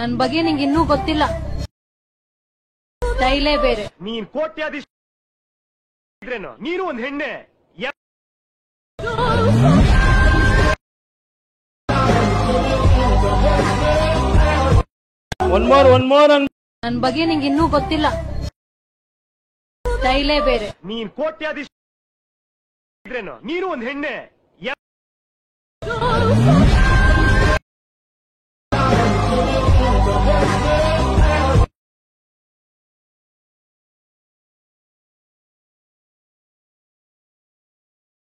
ನನ್ ಬಗ್ಗೆ ನಿಂಗೆ ಇನ್ನೂ ಗೊತ್ತಿಲ್ಲ. ಸ್ಟೈಲೇ ಬೇರೆ. ನೀನ್ ಕೋಟ್ಯಾಧೀಶ ನೀನು ಒಂದ್ ಹೆಣ್ಣೆ. ಒನ್ ಮೋರ್ ನನ್ ಬಗ್ಗೆ ನಿಂಗೆ ಇನ್ನೂ ಗೊತ್ತಿಲ್ಲ. ಸ್ಟೈಲೇ ಬೇರೆ. ನೀನ್ ಕೋಟ್ಯಾಧೀಶ ನೀನು ಒಂದ್ ಹೆಣ್ಣೆ.